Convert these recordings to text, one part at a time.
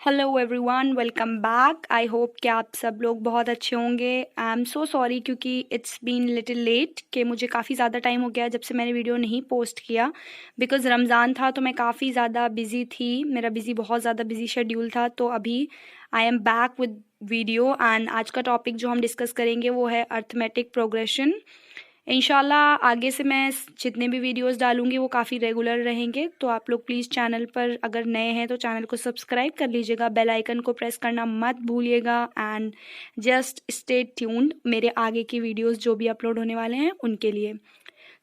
Hello everyone, welcome back. I hope कि आप सब लोग बहुत अच्छे होंगे। आई एम सो सॉरी क्योंकि इट्स बीन लिटिल लेट कि मुझे काफ़ी ज़्यादा टाइम हो गया जब से मैंने वीडियो नहीं पोस्ट किया। बिकॉज़ रमज़ान था तो मैं काफ़ी ज़्यादा बिज़ी थी, मेरा बहुत ज़्यादा बिज़ी शेड्यूल था। तो अभी I am back with video and आज का टॉपिक जो हम डिस्कस करेंगे वो है अर्थमेटिक प्रोग्रेशन। इंशाल्लाह आगे से मैं जितने भी वीडियोस डालूंगी वो काफ़ी रेगुलर रहेंगे। तो आप लोग प्लीज़ चैनल पर अगर नए हैं तो चैनल को सब्सक्राइब कर लीजिएगा, बेल आइकन को प्रेस करना मत भूलिएगा एंड जस्ट स्टे ट्यून्ड मेरे आगे की वीडियोस जो भी अपलोड होने वाले हैं उनके लिए।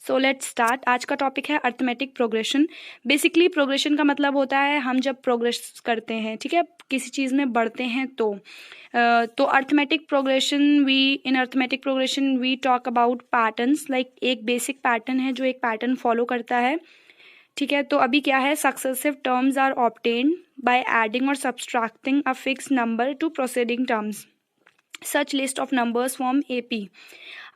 So let's start. आज का टॉपिक है अर्थमेटिक प्रोग्रेशन। बेसिकली प्रोग्रेशन का मतलब होता है हम जब प्रोग्रेस करते हैं, ठीक है, किसी चीज़ में बढ़ते हैं तो arithmetic progression in arithmetic progression we talk about patterns. Like एक बेसिक पैटर्न है जो एक पैटर्न फॉलो करता है, ठीक है। तो अभी क्या है, successive terms are obtained by adding और subtracting a fix number to proceeding terms, such list of numbers form AP.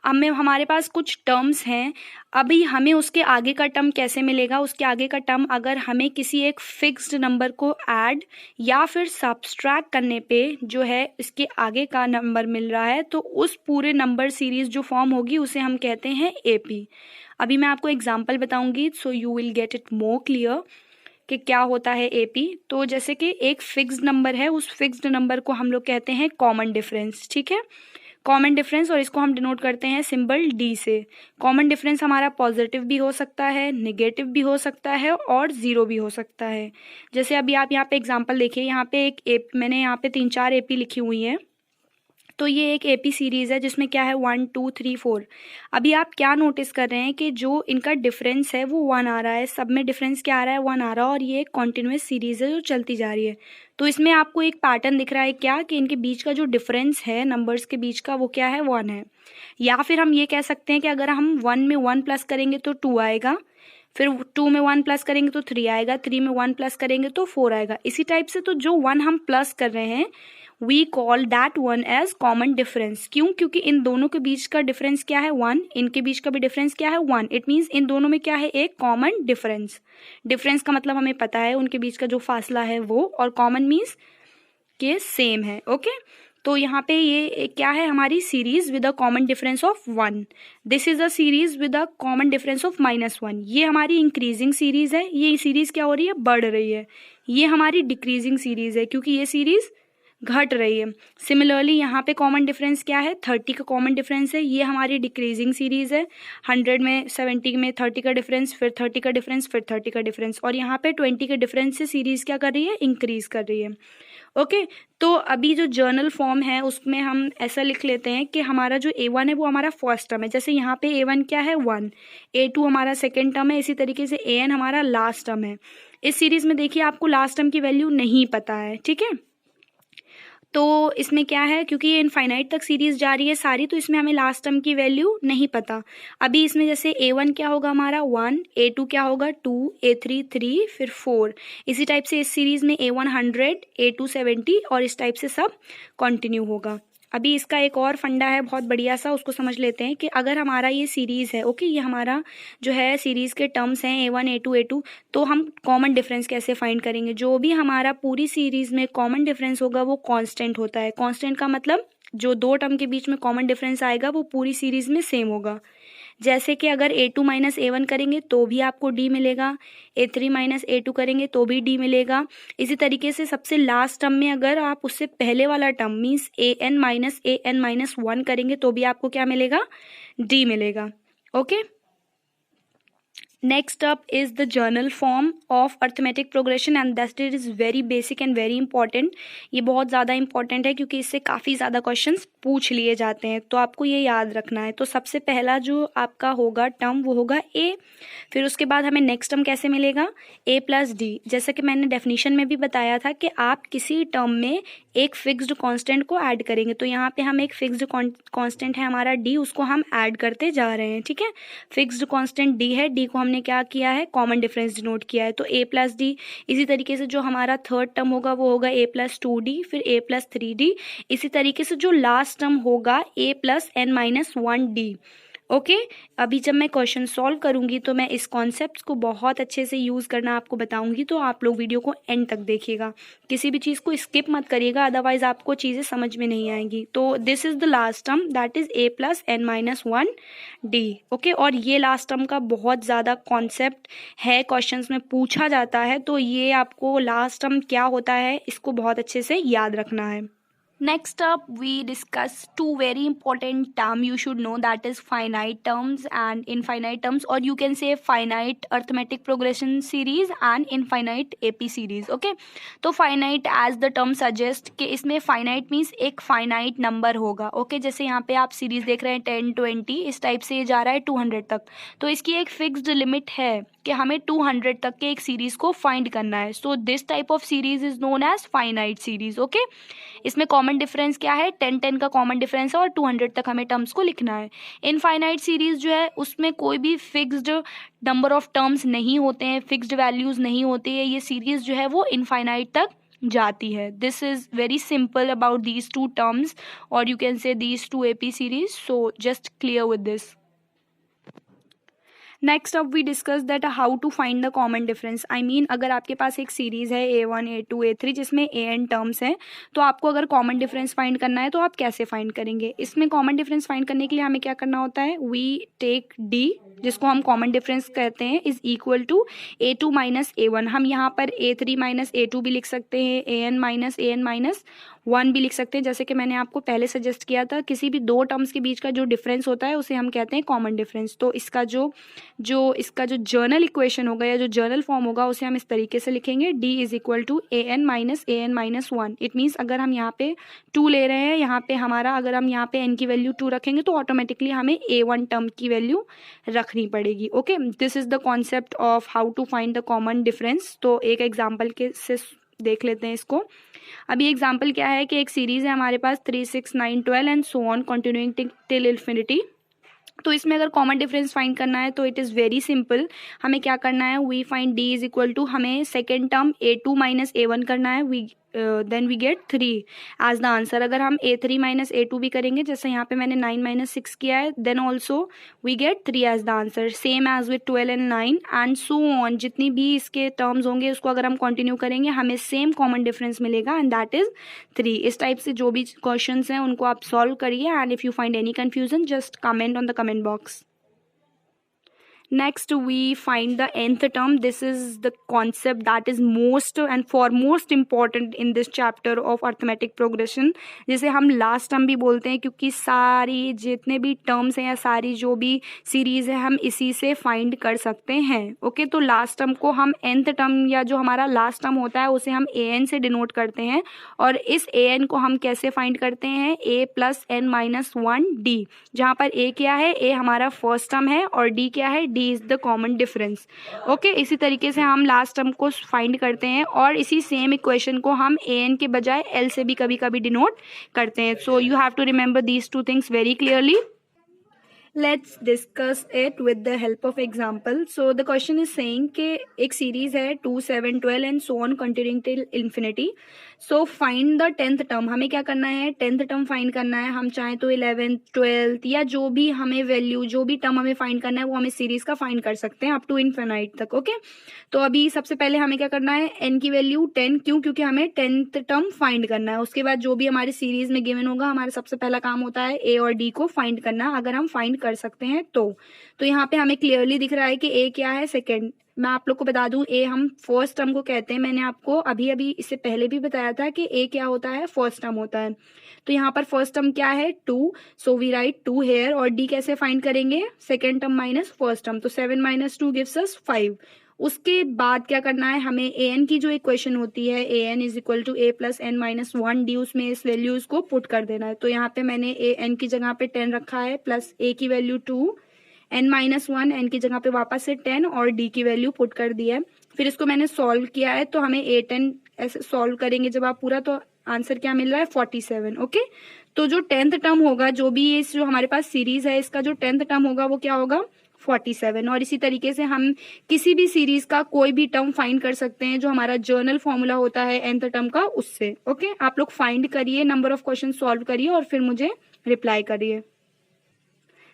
अब में हमारे पास कुछ टर्म्स हैं, अभी हमें उसके आगे का टर्म कैसे मिलेगा। उसके आगे का टर्म अगर हमें किसी एक फिक्स्ड नंबर को ऐड या फिर सब्सट्रैक्ट करने पे जो है इसके आगे का नंबर मिल रहा है तो उस पूरे नंबर सीरीज जो फॉर्म होगी उसे हम कहते हैं एपी। अभी मैं आपको एग्जांपल बताऊंगी so you will get it more clear कि क्या होता है एपी। तो जैसे कि एक फिक्स्ड नंबर है, उस फिक्स्ड नंबर को हम लोग कहते हैं कॉमन डिफरेंस, ठीक है, कॉमन डिफरेंस, और इसको हम डिनोट करते हैं सिंबल डी से। कॉमन डिफरेंस हमारा पॉजिटिव भी हो सकता है, नेगेटिव भी हो सकता है और जीरो भी हो सकता है। जैसे अभी आप यहाँ पे एग्जांपल देखिए, यहाँ पे मैंने यहाँ पे 3-4 एपी लिखी हुई हैं। तो ये एक एपी सीरीज है जिसमें क्या है 1 2 3 4। अभी आप क्या नोटिस कर रहे हैं कि जो इनका डिफरेंस है वो 1 आ रहा है, सब में डिफरेंस क्या आ रहा है, 1 आ रहा है, और ये एक कॉन्टिन्यूस सीरीज है जो चलती जा रही है। तो इसमें आपको एक पैटर्न दिख रहा है क्या, कि इनके बीच का जो डिफरेंस है नंबर्स के बीच का वो क्या है, 1 है। या फिर हम ये कह सकते हैं कि अगर हम 1 में 1 प्लस करेंगे तो 2 आएगा, फिर 2 में 1 प्लस करेंगे तो 3 आएगा, 3 में 1 प्लस करेंगे तो 4 आएगा। इसी टाइप से तो जो 1 हम प्लस कर रहे हैं we call that one as common difference. क्यों? क्योंकि इन दोनों के बीच का डिफरेंस क्या है 1, इनके बीच का भी डिफरेंस क्या है 1। इट मीन्स इन दोनों में क्या है, एक कॉमन डिफरेंस। डिफरेंस का मतलब हमें पता है उनके बीच का जो फासला है वो, और कॉमन मीन्स के सेम है। ओके, तो यहाँ पे ये क्या है, हमारी series with a common difference of 1। This is a series with a common difference of -1। ये हमारी इंक्रीजिंग सीरीज है, ये सीरीज क्या हो रही है, बढ़ रही है। ये हमारी डिक्रीजिंग सीरीज है क्योंकि ये सीरीज घट रही है। सिमिलरली यहाँ पे कॉमन डिफरेंस क्या है, 30 का कॉमन डिफरेंस है, ये हमारी डिक्रीजिंग सीरीज है। 100 में 70 में 30 का डिफरेंस, फिर 30 का डिफरेंस, फिर 30 का डिफरेंस, और यहाँ पे 20 के डिफरेंस से सीरीज क्या कर रही है, इंक्रीज कर रही है। ओके, तो अभी जो जर्नल फॉर्म है उसमें हम ऐसा लिख लेते हैं कि हमारा जो A1 है वो हमारा फर्स्ट टर्म है। जैसे यहाँ पे A1 क्या है 1, A2 हमारा सेकेंड टर्म है, इसी तरीके से AN हमारा लास्ट टर्म है। इस सीरीज में देखिए आपको लास्ट टर्म की वैल्यू नहीं पता है, ठीक है। तो इसमें क्या है, क्योंकि ये इनफाइनाइट तक सीरीज जा रही है सारी, तो इसमें हमें लास्ट टर्म की वैल्यू नहीं पता। अभी इसमें जैसे A1 क्या होगा हमारा 1, A2 क्या होगा 2, A3 3, फिर 4। इसी टाइप से इस सीरीज में A1 100, A2 70 और इस टाइप से सब कंटिन्यू होगा। अभी इसका एक और फंडा है बहुत बढ़िया सा, उसको समझ लेते हैं कि अगर हमारा ये सीरीज है, ओके, ये हमारा जो है सीरीज के टर्म्स हैं A1 A2 A2, तो हम कॉमन डिफरेंस कैसे फाइंड करेंगे। जो भी हमारा पूरी सीरीज में कॉमन डिफरेंस होगा वो कांस्टेंट होता है। कांस्टेंट का मतलब जो दो टर्म के बीच में कॉमन डिफरेंस आएगा वो पूरी सीरीज में सेम होगा। जैसे कि अगर A2 माइनस A1 करेंगे तो भी आपको D मिलेगा, A3 माइनस A2 करेंगे तो भी D मिलेगा। इसी तरीके से सबसे लास्ट टर्म में अगर आप उससे पहले वाला term means AN minus AN minus 1 करेंगे तो भी आपको क्या मिलेगा, D मिलेगा। Okay, next up is the journal form of arithmetic progression and that is very basic and very important। ये बहुत ज़्यादा important है क्योंकि इससे काफ़ी ज़्यादा क्वेश्चंस पूछ लिए जाते हैं, तो आपको ये याद रखना है। तो सबसे पहला जो आपका होगा टर्म वो होगा A, फिर उसके बाद हमें नेक्स्ट टर्म कैसे मिलेगा, A प्लस D। जैसा कि मैंने डेफिनेशन में भी बताया था कि आप किसी टर्म में एक फिक्स्ड कांस्टेंट को ऐड करेंगे, तो यहाँ पे हम एक फिक्स्ड कांस्टेंट है हमारा D, उसको हम ऐड करते जा रहे हैं, ठीक है। फिक्स्ड कांस्टेंट D है, D को हमने क्या किया है, कॉमन डिफरेंस डिनोट किया है, तो A प्लस D। इसी तरीके से जो हमारा थर्ड टर्म होगा वो होगा A प्लस 2D, फिर A प्लस 3D। इसी तरीके से जो लास्ट टर्म होगा A plus N minus 1D। Okay अभी जब मैं क्वेश्चन सॉल्व करूंगी तो मैं इस कॉन्सेप्ट को बहुत अच्छे से यूज़ करना आपको बताऊंगी, तो आप लोग वीडियो को एंड तक देखिएगा, किसी भी चीज़ को स्किप मत करिएगा, अदरवाइज आपको चीज़ें समझ में नहीं आएंगी। तो this is the last term that is a + n-1 d। Okay और ये लास्ट टर्म का बहुत ज़्यादा कॉन्सेप्ट है, क्वेश्चंस में पूछा जाता है, तो ये आपको लास्ट टर्म क्या होता है इसको बहुत अच्छे से याद रखना है। Next up, we discuss two very important terms you should know, that is finite terms and infinite terms, or you can say finite arithmetic progression series and infinite AP series. Okay, तो finite as the term suggest कि इसमें finite means एक finite number होगा। okay? जैसे यहाँ पे आप series देख रहे हैं 10, 20 इस टाइप से ये जा रहा है 200 तक, तो इसकी एक फिक्स्ड लिमिट है कि हमें 200 तक के एक सीरीज को फाइंड करना है। So this type of series is known as finite series. Okay इसमें कॉमन डिफरेंस क्या है, 10 का कॉमन डिफरेंस है और 200 तक हमें टर्म्स को लिखना है। इनफाइनाइट सीरीज जो है उसमें कोई भी फिक्स्ड नंबर ऑफ टर्म्स नहीं होते हैं, फिक्स्ड वैल्यूज नहीं होती है, ये सीरीज जो है वो इनफाइनाइट तक जाती है। This is very simple about these two terms, और you can say these two AP series. So just clear with this. Next अब we discuss that how to find the common difference. I mean अगर आपके पास एक series है A1, A2, A3 जिसमें AN terms हैं, तो आपको अगर कॉमन डिफरेंस फाइंड करना है तो आप कैसे फाइंड करेंगे। इसमें कॉमन डिफरेंस फाइंड करने के लिए हमें क्या करना होता है, वी टेक D जिसको हम कॉमन डिफरेंस कहते हैं is equal to A2 - A1। हम यहाँ पर A3 - A2 भी लिख सकते हैं, AN - AN - 1 भी लिख सकते हैं। जैसे कि मैंने आपको पहले सजेस्ट किया था, किसी भी दो टर्म्स के बीच का जो डिफरेंस होता है उसे हम कहते हैं कॉमन डिफरेंस। तो इसका जो जर्नल इक्वेशन होगा या जो जर्नल फॉर्म होगा उसे हम इस तरीके से लिखेंगे, D is equal to AN - AN - 1। It means अगर हम यहाँ पे 2 ले रहे हैं, यहाँ पे हमारा अगर हम यहाँ पे n की वैल्यू 2 रखेंगे तो ऑटोमेटिकली हमें A1 टर्म की वैल्यू रखनी पड़ेगी। Okay this is the concept of how to find the common difference. तो एक एग्जाम्पल के से देख लेते हैं इसको। अभी एग्जाम्पल क्या है कि एक सीरीज है हमारे पास 3, 6, 9, 12 and so on continuing till infinity. तो इसमें अगर कॉमन डिफरेंस फाइंड करना है तो इट इज़ वेरी सिंपल। हमें क्या करना है, we find D is equal to, हमें सेकेंड टर्म A2 - A1 करना है, then we get 3 as the answer. अगर हम A3 - A2 भी करेंगे, जैसे यहाँ पे मैंने 9 - 6 किया है, then also we get 3 as the answer, same as with 12 and 9 and so on. जितनी भी इसके टर्म्स होंगे उसको अगर हम कंटिन्यू करेंगे हमें सेम कॉमन डिफरेंस मिलेगा एंड दैट इज 3। इस टाइप से जो भी क्वेश्चंस हैं उनको आप सॉल्व करिए, and if you find any confusion just comment on the comment box. Next we find the nth term. This is the concept that is most and foremost important in this chapter of arithmetic progression, जिसे हम last term भी बोलते हैं, क्योंकि सारी जितने भी terms हैं या सारी जो भी सीरीज है हम इसी से फाइंड कर सकते हैं। ओके तो लास्ट टर्म को हम nth टर्म या जो हमारा लास्ट टर्म होता है उसे हम AN से डिनोट करते हैं, और इस AN को हम कैसे फाइंड करते हैं, A + n - 1 D, जहाँ पर A क्या है, A हमारा फर्स्ट टर्म है और D क्या है, D is the common difference. Okay इसी तरीके से हम लास्ट टर्म को फाइंड करते हैं, और इसी सेम इक्वेशन को हम AN के बजाय L से भी कभी कभी डिनोट करते हैं। So you have to remember these two things very clearly. Let's discuss it with the help of example. So the question is saying कि एक सीरीज है 2, 7, 12 and so on continuing till infinity. So find the 10th term. हमें क्या करना है, 10th term find करना है। हम चाहे तो 11th, 12th या जो भी हमें वैल्यू, जो भी टर्म हमें फाइंड करना है वो हमें सीरीज का फाइंड कर सकते हैं अप टू इन्फिनाइट तक। ओके तो अभी सबसे पहले हमें क्या करना है, n की वैल्यू 10, क्योंकि हमें 10th टर्म फाइंड करना है। उसके बाद जो भी हमारी सीरीज में गिवन होगा, हमारा सबसे पहला काम होता है A और D को फाइंड करना, अगर हम फाइंड कर सकते हैं तो यहाँ पे हमें क्लियरली दिख रहा है कि A क्या है, सेकेंड। मैं आप लोग को बता दूं, A हम फर्स्ट टर्म को कहते हैं। मैंने आपको अभी इससे पहले भी बताया था कि A क्या होता है, फर्स्ट टर्म होता है। तो यहाँ पर फर्स्ट टर्म क्या है, 2, सो वी राइट 2 हेयर। और D कैसे फाइंड करेंगे, second term minus first term, तो 7 - 2 गिव्स अस 5। उसके बाद क्या करना है, हमें AN की जो इक्वेशन होती है, AN is equal to A + n - 1 D, उसमें इस वैल्यूज को पुट कर देना है। तो यहाँ पे मैंने AN की जगह पे 10 रखा है, प्लस A की वैल्यू 2, n - 1 n की जगह पे वापस से 10 और D की वैल्यू पुट कर दी है। फिर इसको मैंने सॉल्व किया है, तो हमें 8 10 ऐसे सॉल्व करेंगे जब आप पूरा, तो आंसर क्या मिल रहा है, 47। ओके तो जो 10th टर्म होगा, जो भी इस जो हमारे पास सीरीज है इसका जो 10th टर्म होगा वो क्या होगा, 47। और इसी तरीके से हम किसी भी सीरीज का कोई भी टर्म फाइंड कर सकते हैं जो हमारा जर्नल फॉर्मूला होता है nth टर्म का, उससे। ओके आप लोग फाइंड करिए, नंबर ऑफ क्वेश्चन सॉल्व करिए और फिर मुझे रिप्लाई करिए।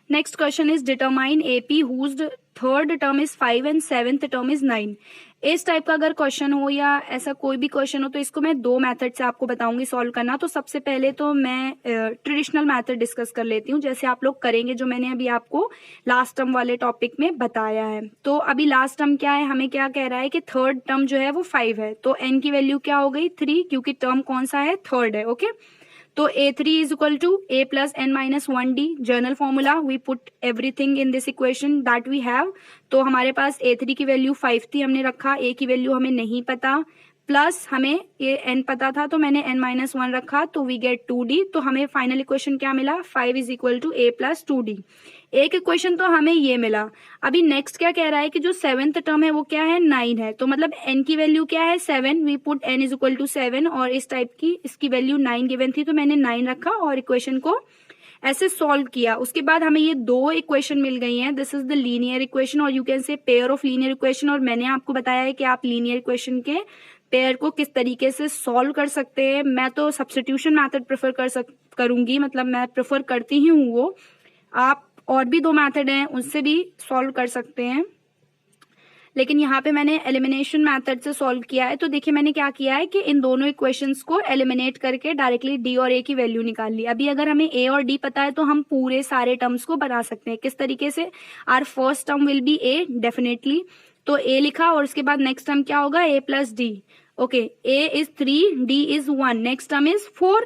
Next question is determine AP whose third term is 5 and seventh term is 9। इस टाइप का अगर क्वेश्चन हो या ऐसा कोई भी क्वेश्चन हो तो इसको मैं दो मेथड से आपको बताऊंगी सॉल्व करना। तो सबसे पहले तो मैं ट्रेडिशनल मेथड डिस्कस कर लेती हूँ, जैसे आप लोग करेंगे जो मैंने अभी आपको लास्ट टर्म वाले टॉपिक में बताया है। तो अभी लास्ट टर्म क्या है, हमें क्या कह रहा है कि थर्ड टर्म जो है वो 5 है, तो n की वैल्यू क्या हो गई 3, क्योंकि टर्म कौन सा है, थर्ड है। ओके, तो A3 is equal to A plus n minus 1D। General formula, we put everything in this equation that we have. तो हमारे पास A3 की वैल्यू 5 थी, हमने रखा, A की वैल्यू हमें नहीं पता, प्लस हमें ये n पता था तो मैंने n माइनस 1 रखा, तो वी गेट 2D। तो हमें फाइनल इक्वेशन क्या मिला, 5 is equal to A plus 2D। एक इक्वेशन तो हमें ये मिला। अभी नेक्स्ट क्या कह रहा है कि जो सेवेंथ टर्म है वो क्या है, 9 है। तो मतलब n की वैल्यू क्या है, 7, we put n is equal to 7, और इस टाइप की इसकी वैल्यू 9 गिवन थी तो मैंने 9 रखा और इक्वेशन को ऐसे सॉल्व किया। उसके बाद हमें ये दो इक्वेशन मिल गई हैं, this is the linear equation और you can say pair of linear equation. और मैंने आपको बताया है कि आप लीनियर इक्वेशन के पेयर को किस तरीके से सॉल्व कर सकते हैं। मैं तो सब्स्टिट्यूशन मेथड प्रेफर करूंगी, मतलब मैं प्रेफर करती ही हूँ वो। आप और भी दो मेथड हैं उससे भी सॉल्व कर सकते हैं, लेकिन यहाँ पे मैंने एलिमिनेशन मेथड से सॉल्व किया है। तो देखिए मैंने क्या किया है कि इन दोनों इक्वेशंस को एलिमिनेट करके डायरेक्टली D और A की वैल्यू निकाल ली। अभी अगर हमें A और D पता है तो हम पूरे सारे टर्म्स को बना सकते हैं। किस तरीके से, our first term will be A definitely, तो A लिखा और उसके बाद नेक्स्ट टर्म क्या होगा, A plus D। Okay, A is 3, D is 1, next term is 4।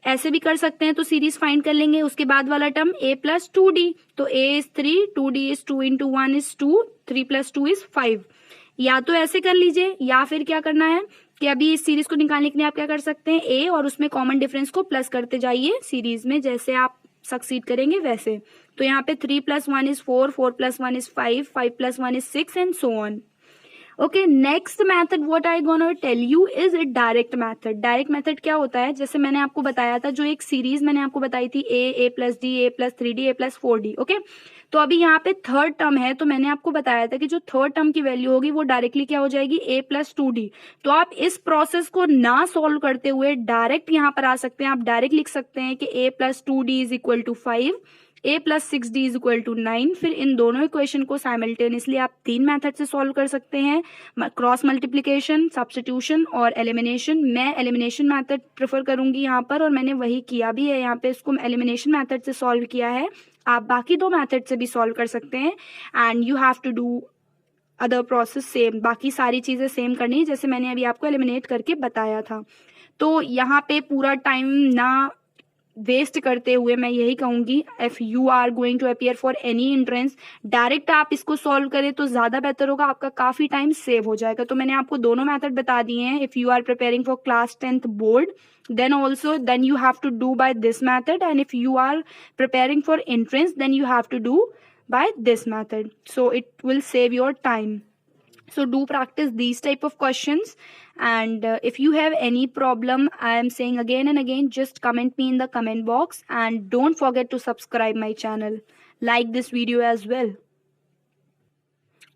ऐसे भी कर सकते हैं, तो सीरीज फाइंड कर लेंगे। उसके बाद वाला टर्म A प्लस 2D, तो A is 3, 2D is 2 into 1 is 2, 3 plus 2 is 5। या तो ऐसे कर लीजिए, या फिर क्या करना है कि अभी इस सीरीज को निकालने के लिए आप क्या कर सकते हैं, A और उसमें कॉमन डिफरेंस को प्लस करते जाइए सीरीज में, जैसे आप सक्सीड करेंगे वैसे। तो यहाँ पे 3 plus 1 is 4, 4 plus 1 is 5, 5 plus 1 is 6 and so on. Okay, next method what I gonna tell you is direct method. Direct method क्या होता है, जैसे मैंने आपको बताया था, जो एक सीरीज मैंने आपको बताई थी, A plus D, A plus 3D, A plus 4D। Okay, तो अभी यहाँ पे थर्ड टर्म है, तो मैंने आपको बताया था कि जो थर्ड टर्म की वैल्यू होगी वो डायरेक्टली क्या हो जाएगी, A प्लस 2D। तो आप इस प्रोसेस को ना सॉल्व करते हुए डायरेक्ट यहाँ पर आ सकते हैं। आप डायरेक्ट लिख सकते हैं कि A plus 2D is equal to 5, A plus 6D is equal to 9। फिर इन दोनों इक्वेशन को साइमल्टेनियसली आप तीन मेथड से सॉल्व कर सकते हैं, क्रॉस मल्टीप्लिकेशन, सब्स्टिट्यूशन और एलिमिनेशन। मैं एलिमिनेशन मेथड प्रेफर करूंगी यहाँ पर, और मैंने वही किया भी है यहाँ पे, इसको एलिमिनेशन मेथड से सॉल्व किया है। आप बाकी दो मेथड से भी सॉल्व कर सकते हैं, and you have to do other process same, बाकी सारी चीजें सेम करनी है जैसे मैंने अभी आपको एलिमिनेट करके बताया था। तो यहाँ पे पूरा टाइम ना वेस्ट करते हुए मैं यही कहूंगी, if you are going to appear for any entrance, direct आप इसको सॉल्व करें तो ज्यादा बेहतर होगा, आपका काफी टाइम सेव हो जाएगा। तो मैंने आपको दोनों मेथड बता दिए हैं। If you are preparing for class 10th board, then you have to do by this method, and if you are preparing for entrance, then you have to do by this method, so it will save your time. So do practice these type of questions, and if you have any problem, I am saying again and again, just comment me in the comment box, and don't forget to subscribe my channel, like this video as well.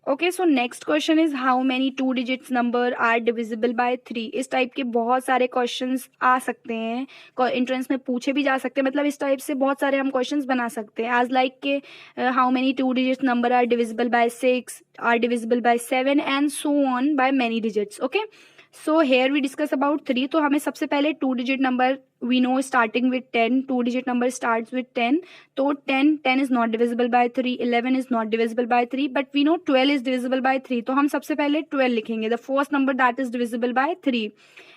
Okay, so next question is how many two digits number are divisible by 3। इस type के बहुत सारे questions आ सकते हैं, entrance में पूछे भी जा सकते हैं, मतलब इस टाइप से बहुत सारे हम क्वेश्चंस बना सकते हैं, एज लाइक के how many two digits number are divisible by 6, are divisible by 7 and so on by many digits. Okay, so here we discuss about 3। तो हमें सबसे पहले two digit number we know starting with 10, two digit number starts with 10, तो 10 is not divisible by 3, 11 is not divisible by 3, but we know 12 is divisible by 3। तो हम सबसे पहले 12 लिखेंगे, the first number that is divisible by 3,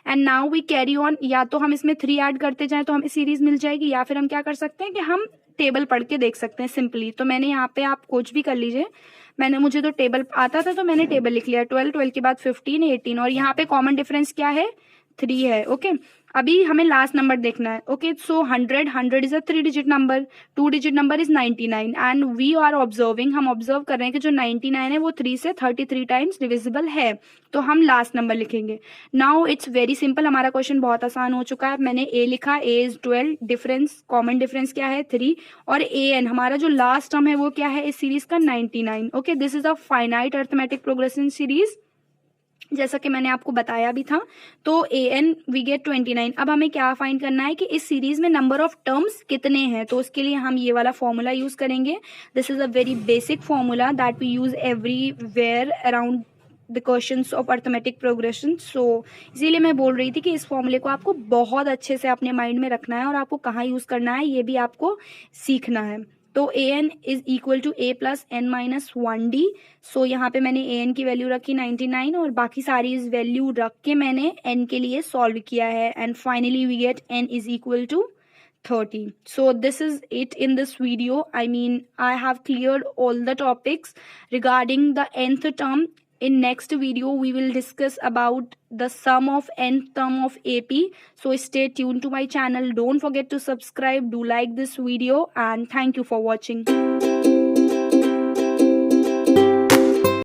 and now we carry on. या तो हम इसमें 3 ऐड करते जाएं तो हमें सीरीज मिल जाएगी, या फिर हम क्या कर सकते हैं कि हम टेबल पढ़ के देख सकते हैं सिंपली। तो मैंने यहाँ पे, आप कुछ भी कर लीजिए, मुझे तो टेबल आता था तो मैंने टेबल लिख लिया, 12 के बाद 15, 18, और यहाँ पे कॉमन डिफरेंस क्या है, 3 है। ओके, अभी हमें लास्ट नंबर देखना है। Okay, so 100 is a 3 digit number, 2 digit number is 99, and we are observing, हम ऑब्जर्व कर रहे हैं कि जो 99 है वो 3 से 33 टाइम्स डिविजिबल है। तो हम लास्ट नंबर लिखेंगे। नाउ इट्स वेरी सिंपल, हमारा क्वेश्चन बहुत आसान हो चुका है। मैंने A लिखा, A is 12, difference, common difference क्या है 3, और AN हमारा जो लास्ट टर्म है वो क्या है इस सीरीज का, 99। Okay, this is a finite arithmetic progression series जैसा कि मैंने आपको बताया भी था। तो an वी गेट 29। अब हमें क्या फाइंड करना है कि इस सीरीज में नंबर ऑफ टर्म्स कितने हैं, तो उसके लिए हम ये वाला फॉर्मूला यूज करेंगे। This is a very basic formula that we use everywhere around the questions of arithmetic progression. So इसीलिए मैं बोल रही थी कि इस फॉर्मूले को आपको बहुत अच्छे से अपने माइंड में रखना है और आपको कहाँ यूज करना है ये भी आपको सीखना है। तो an is equal to a plus n minus 1d। So यहाँ पे मैंने an की वैल्यू रखी 99 और बाकी सारी इस वैल्यू रख के मैंने n के लिए सॉल्व किया है, and finally we get n is equal to 30. So this is it in this video. I mean, I have cleared all the topics regarding the nth term. In next video, we will discuss about the sum of nth term of AP. So stay tuned to my channel. Don't forget to subscribe. Do like this video and thank you for watching.